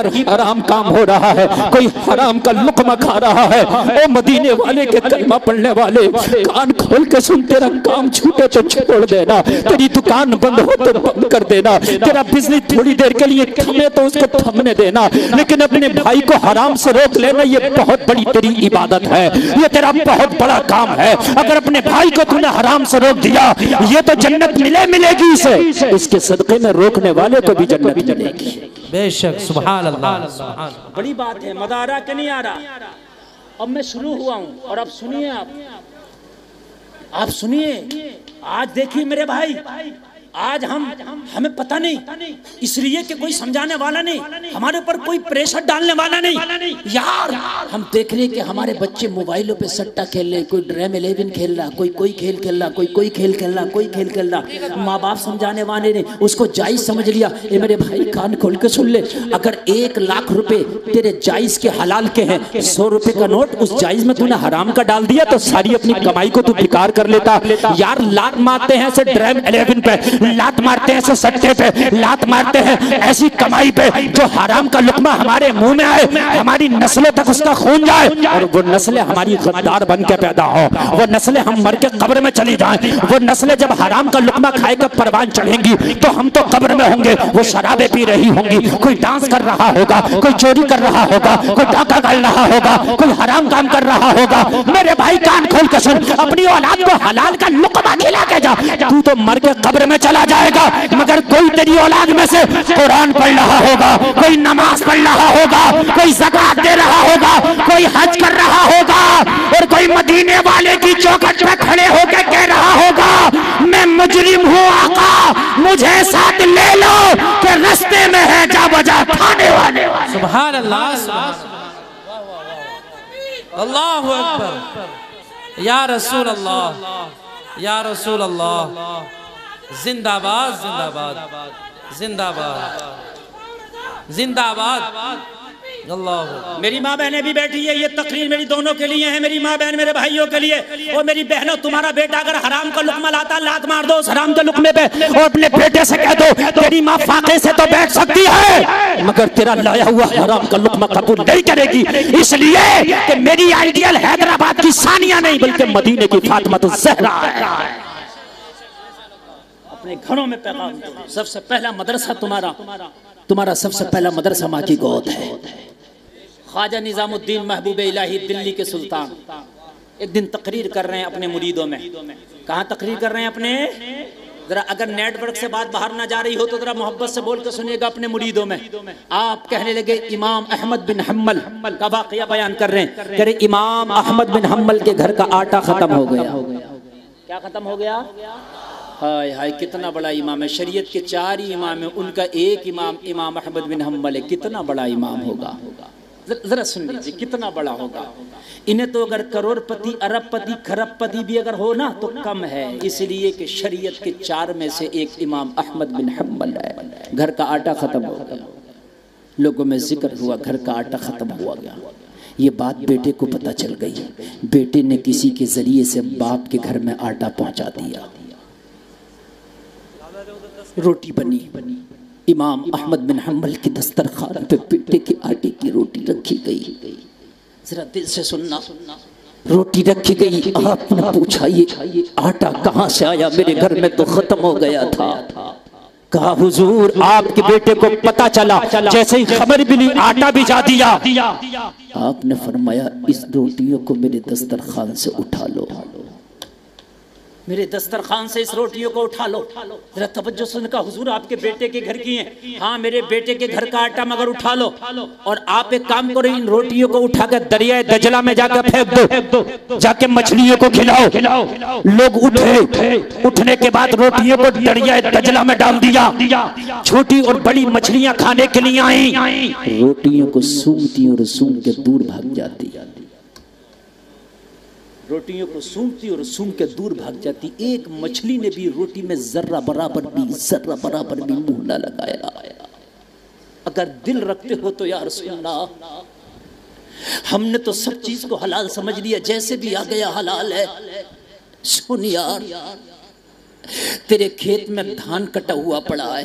پر حرام کام ہو رہا ہے، کوئی حرام کا لقمہ کھا رہا ہے، او مدینے والے کے کلمہ پڑھنے والے کان کھول کے سن، تیرا کام چھوٹے تو چھوڑ دینا، تیری دکان بند ہو تو بند کر دینا، تیرا بزنس تھوڑی دیر کے لیے تھمے تو اس کو تھمنے دینا، لیکن اپنے بھائی کو حرام سے روک لینا یہ بہت بڑی تیری عبادت ہے، یہ تیرا بہت بڑا کام ہے۔ اگر اپنے بھائی کو تو نے حرام سے روک دیا یہ تو جنت ملے گی اسے، اس کے صدقے میں روکنے والے کو بھی جنت ملے گی۔ بے شک، سبحان اللہ۔ بڑی بات ہے، مزہ آ رہا کہ نہیں آ رہا؟ اب میں شروع ہوا ہوں اور اب سنیے، آپ سنیے، آج دیکھیے میرے بھائی، آج ہمیں پتہ نہیں، اس لیے کہ کوئی سمجھانے والا نہیں، ہمارے اوپر کوئی پریشر ڈالنے والا نہیں، یار ہم دیکھ رہے کہ ہمارے بچے موبائلوں پہ سٹا کھیل رہے، کوئی ڈریم 11 کھیل رہا، کوئی کھیل کھیل رہا، کوئی کھیل کھیل رہا، کوئی کھیل کھیل رہا، ماں باپ سمجھانے والے نے اس کو جائز سمجھ لیا۔ اے میرے بھائی کان کھول کے سن لے، اگر 1 لاکھ روپے تیرے جائز کے حلال کے ہیں، 100 روپے کا نوٹ اس جائز میں تو نے حرام کا ڈال دیا تو ساری اپنی کمائی کو تو بیکار کر لیتا۔ یار لات مارتے ہیں ایسے ڈریم 11 پہ، لات مارتے ہیں ایسے سٹے پہ، لات مارتے ہیں ایسی کمائی پہ جو حرام کا لقمہ ہمارے منہ میں آئے، ہماری نسلوں تک اس کا خون جائے، اور وہ نسلیں ہماری غدار بن کے پیدا ہو، وہ نسلیں ہم مر کے قبر میں چلی جائیں، وہ نسلیں جب حرام کا لقمہ کھائے کر پروان چڑھیں گی تو ہم تو قبر میں ہوں گے، وہ شرابیں پی رہی ہوں گی، کوئی ڈانس کر رہا ہوگا، کوئی چوری کر رہا ہوگا، کوئی ڈاکہ ڈال رہا ہوگا، کوئی حرام کام کر رہا ہوگا۔ میرے بھائی کان کھول کے سن، اپنی اولاد کو حلال کا لقمہ کھلا کے جا، تو تو مر کے قبر میں چلا جائے گا، مگر کوئی تیری اولاد میں سے قرآن پڑھ رہا ہوگا، کوئی نماز پڑھ رہا ہوگا، کوئی زکوٰۃ دے رہا ہوگا، کوئی حج کر رہا ہوگا، اور کوئی مدینے والے کی چوکھٹ پہ کھڑے ہو کے کہہ رہا ہوگا میں مجرم ہوں آقا مجھے ساتھ لے لو کہ رستے میں ہے جا بجا کھانے والے۔ سبحان اللہ، اللہ اکبر، یا رسول اللہ، یا رسول اللہ، زندہ باد، زندہ باد، زندہ باد، زندہ باد۔ اللہ، میری ماں بہنیں بھی بیٹھی ہے، یہ تقریر میری دونوں کے لیے ہے، میری ماں بہن میرے بھائیوں کے لیے، اور میری بہنوں تمہارا بیٹا اگر حرام کا لقمہ لاتا لات مار دو اس حرام کے لقمے پہ، اور اپنے بیٹے سے کہہ دو تیری ماں فاقے سے تو بیٹھ سکتی ہے مگر تیرا لایا ہوا حرام کا لقمہ قبول نہیں کرے گی، اس لیے کہ میری آئیڈیل حیدرآباد کی ثانیہ نہیں بلکہ مدینے کی فاطمہ الزہرا ہے۔ اپنے گھروں میں پیغام دو، سب سے پہلا مدرسہ تمہارا سب سے پہلا مدرسہ ماں کی گود ہے۔ خواجہ نظام الدین محبوب الہی دلی کے سلطان ایک دن تقریر کر رہے ہیں اپنے مریدوں میں، کہاں تقریر کر رہے ہیں اپنے، ذرا اگر نیٹ ورک سے بات باہر نہ جا رہی ہو تو ذرا محبت سے بول کے سنیے گا اپنے مریدوں میں۔ آپ کہنے لگے امام احمد بن حنبل کا واقعہ بیان کر رہے ہیں، کہہ رہے امام احمد بن حنبل کے گھر کا آٹا ختم ہو گیا۔ کیا ختم ہو گیا؟ ہائے ہائے کتنا بڑا امام ہے، شریعت کے 4 ہی امام ہیں، ان کا ایک امام امام احمد بن حنبل ہے، کتنا بڑا امام ہوگا، ذرا سن لیجیے کتنا بڑا ہوگا۔ انہیں تو اگر کروڑ پتی، ارب پتی، کھرب پتی بھی اگر ہو نا تو کم ہے، اس لیے کہ شریعت کے 4 میں سے ایک امام احمد بن حنبل ہے۔ گھر کا آٹا ختم ہو گیا، لوگوں میں ذکر ہوا گھر کا آٹا ختم ہوا گیا، یہ بات بیٹے کو پتہ چل گئی، بیٹے نے کسی کے ذریعے سے باپ کے گھر میں آٹا پہنچا دیا، روٹی بنی، امام احمد بن حنبل کی دسترخوان پہ بیٹے کے آٹے کی روٹی رکھی گئی، ذرا دل سے سننا، روٹی رکھی گئی، آپ نے پوچھا یہ آٹا کہاں سے آیا، میرے گھر میں تو ختم ہو گیا تھا۔ کہا حضور آپ کے بیٹے کو پتہ چلا، جیسے ہی خبر ملی آٹا بھجا دیا۔ آپ نے فرمایا اس روٹیوں کو میرے دسترخوان سے اٹھا لو، میرے دسترخوان سے اس روٹیوں کو اٹھا لو۔ ذرا توجہ سے کہا حضور آپ کے بیٹے کے گھر کی ہیں، ہاں میرے بیٹے کے گھر کا آٹا مگر اٹھا لو، اور آپ ایک کام کرو ان روٹیوں کو اٹھا کر دریائے دجلہ میں جا کر پھینک دو، جا کے مچھلیوں کو کھلاؤ۔ لوگ اٹھے، اٹھنے کے بعد روٹیوں کو دریائے دجلہ میں ڈال دیا، چھوٹی اور بڑی مچھلیاں کھانے کے لیے آئیں، روٹیوں کو سونگتی اور سونگ کے دور بھاگ جاتی، روٹیوں کو سونگتی اور سونگ کے دور بھاگ جاتی، ایک مچھلی نے بھی روٹی میں ذرہ برابر بھی منہ نہ لگایا۔ اگر دل رکھتے ہو تو یا رسول اللہ، ہم نے تو سب چیز کو حلال سمجھ لیا، جیسے بھی آ گیا حلال ہے۔ سن یار، تیرے کھیت میں دھان کٹا ہوا پڑا ہے،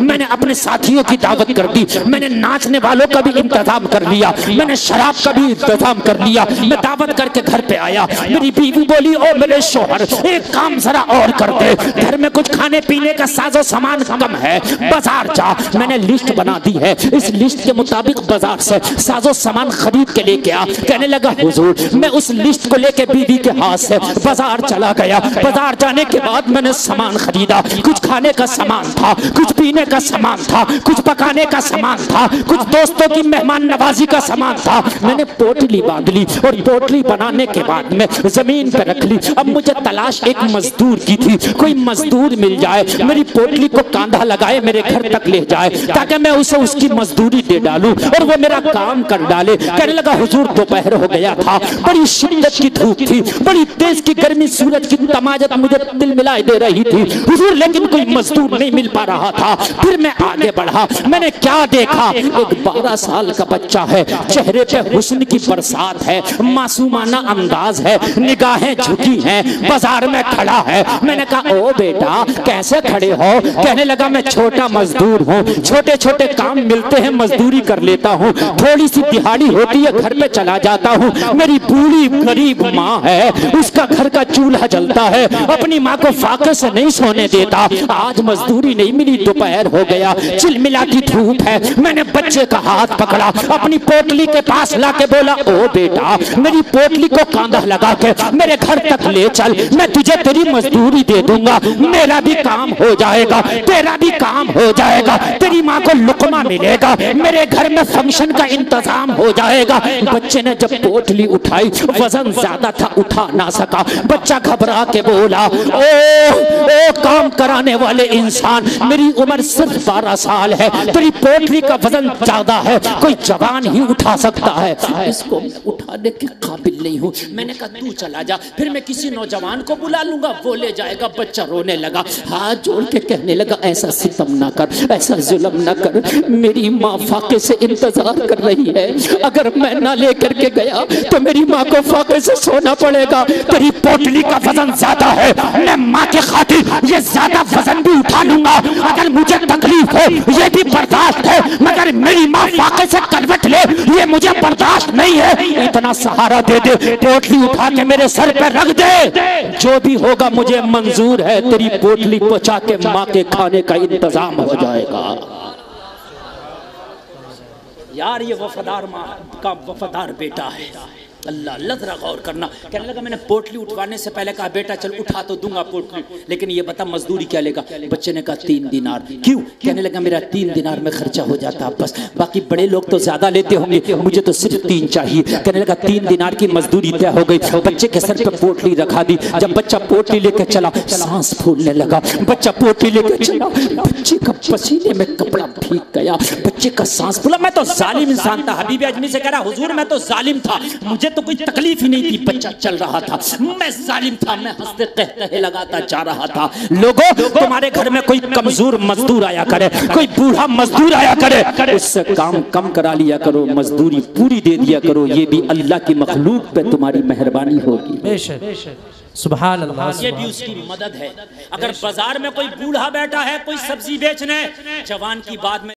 میں نے اپنے ساتھیوں کی دعوت کر دی, میں نے ناچنے والوں کا بھی انتظام کر لیا, میں نے شراب کا بھی انتظام کر لیا. میں دعوت کر کے گھر پہ آیا, میری بیوی بولی او میرے شوہر ایک کام ذرا اور کر دے, گھر میں کچھ کھانے پینے کا ساز و سامان کم ہے, بازار جا. میں نے لسٹ بنا دی ہے, اس لسٹ کے مطابق بازار سے ساز و سامان خرید کے لے کے آ. کہنے لگا حضور میں اس لسٹ کو لے کے بیوی کے ہاتھ سے بازار چلا گیا. بازار جانے کے بعد میں نے سامان خریدا, کچھ کھانے کا سامان تھا, کچھ پینے کا سامان تھا, کچھ پکانے کا سامان تھا, کچھ دوستوں کی مہمان نوازی کا سامان تھا. میں نے پوٹلی باندھ لی اور پوٹلی بنانے کے بعد میں زمین پہ رکھ لی. اب مجھے تلاش ایک مزدور کی تھی, کوئی مزدور مل جائے میری پوٹلی کو کاندھا لگائے میرے گھر تک لے جائے تاکہ میں اسے اس کی مزدوری دے ڈالوں اور وہ میرا کام کر ڈالے. کہنے لگا حضور دوپہر ہو گیا تھا, بڑی شدت کی دھوپ تھی, بڑی تیز کی گرمی, سورج کی تماجت مجھے دل ملائے دے رہی تھی حضور, لیکن کوئی مزدور نہیں مل پا رہا تھا. پھر میں آگے بڑھا, میں نے کیا دیکھا, ایک 12 سال کا بچہ ہے, چہرے پہ حسن کی برسات ہے, معصومانہ انداز ہے, نگاہیں جھکی ہیں, بازار میں کھڑا ہے. میں نے کہا او بیٹا کیسے کھڑے ہو؟ کہنے لگا میں چھوٹا مزدور ہوں, چھوٹے چھوٹے کام ملتے ہیں مزدوری کر لیتا ہوں, تھوڑی سی دہاڑی ہوتی ہے گھر پہ چلا جاتا ہوں. میری بوڑھی غریب ماں ہے, اس کا گھر کا چولہا جلتا ہے, اپنی ماں کو فاقے سے نہیں سونے دیتا. آج مزدوری نہیں ملی, دوپہر ہو گیا, چلملاتی دھوپ ہے. میں نے بچے کا ہاتھ پکڑا, اپنی پوٹلی کے پاس لا کے بولا او بیٹا میری پوٹلی کو کاندھا لگا کے میرے گھر تک لے چل, میں تجھے تیری مزدوری دے دوں گا, میرا بھی کام ہو جائے گا, تیرا بھی کام ہو جائے گا, تیری ماں کو لقمہ ملے گا, میرے گھر میں فنکشن کا انتظام ہو جائے گا. بچے نے جب پوٹلی اٹھائی, وزن زیادہ تھا, اٹھا نہ سکا. بچہ گھبرا کے بولا او کام کرانے والے انسان, میری عمر صرف 12 سال ہے, تیری پوٹلی کا وزن زیادہ ہے, کوئی جوان ہی اٹھا سکتا ہے, اس کو میں اٹھانے کے قابل نہیں ہوں. میں نے کہا تو چلا جا, پھر میں کسی نوجوان کو بلا لوں گا, وہ لے جائے گا. بچہ رونے لگا, ہاتھ جوڑ کے کہنے لگا ایسا ستم نہ کر, ایسا ظلم نہ کر, میری ماں فاقے سے انتظار کر رہی ہے, اگر میں نہ لے کر کے گیا تو میری ماں کو فاقے سے سونا پڑے گا. تیری پوٹلی کا وزن زیادہ ہے, میں ماں کے خاطر یہ زیادہ وزن بھی اٹھا لوں گا, اگر مجھے تکلیف ہو یہ بھی برداشت ہے, مگر میری ماں فاقے سے کروٹ لے یہ مجھے برداشت نہیں ہے. اتنا سہارا دے دے, پوٹلی اٹھا کے میرے سر پہ رکھ دے, جو بھی ہوگا مجھے منظور ہے, تیری پوٹلی پہنچا کے ماں کے کھانے کا انتظام ہو جائے گا. یار یہ وفادار ماں کا وفادار بیٹا ہے. اللہ اللہ ذرا غور کرنا. کہنے لگا میں نے پوٹلی اٹھوانے سے پہلے کہا بیٹا چل اٹھا تو دوں گا پوٹلی, لیکن یہ بتا مزدوری کیا لے گا؟ بچے نے کہا 3 دینار. کیوں؟ کہنے لگا میرا 3 دینار میں خرچہ ہو جاتا, بس باقی بڑے لوگ تو زیادہ لیتے ہوں گے, مجھے تو صرف 3 چاہیے. کہنے لگا 3 دینار کی مزدوری طے ہو گئی. بچے کے سر پہ پوٹلی رکھا دی. جب بچہ پوٹلی لے کے چلا, سانس پھولنے لگا. بچہ پوٹلی لے کے چلا, بچے کا پسینے میں کپڑا بھیگ گیا, بچے کا سانس پھولا. میں تو ظالم انسان تھا. حبیب اجمی سے کہہ رہا حضور میں تو ظالم تھا, مجھے تو کوئی تکلیف ہی نہیں تھی, بچہ چل رہا تھا, میں ظالم تھا, میں ہنستے کہتے لگاتا جا رہا تھا. لوگوں تمہارے گھر میں کوئی کمزور مزدور آیا کرے, کوئی بوڑھا مزدور آیا کرے, اس سے کام کم کرا لیا کرو, مزدوری پوری دے دیا کرو, یہ بھی اللہ کی مخلوق پہ تمہاری مہربانی ہوگی. بے شک سبحان اللہ. یہ بھی اس کی مدد ہے. اگر بازار میں کوئی بوڑھا بیٹھا ہے کوئی سبزی بیچنے, جوان کی بات میں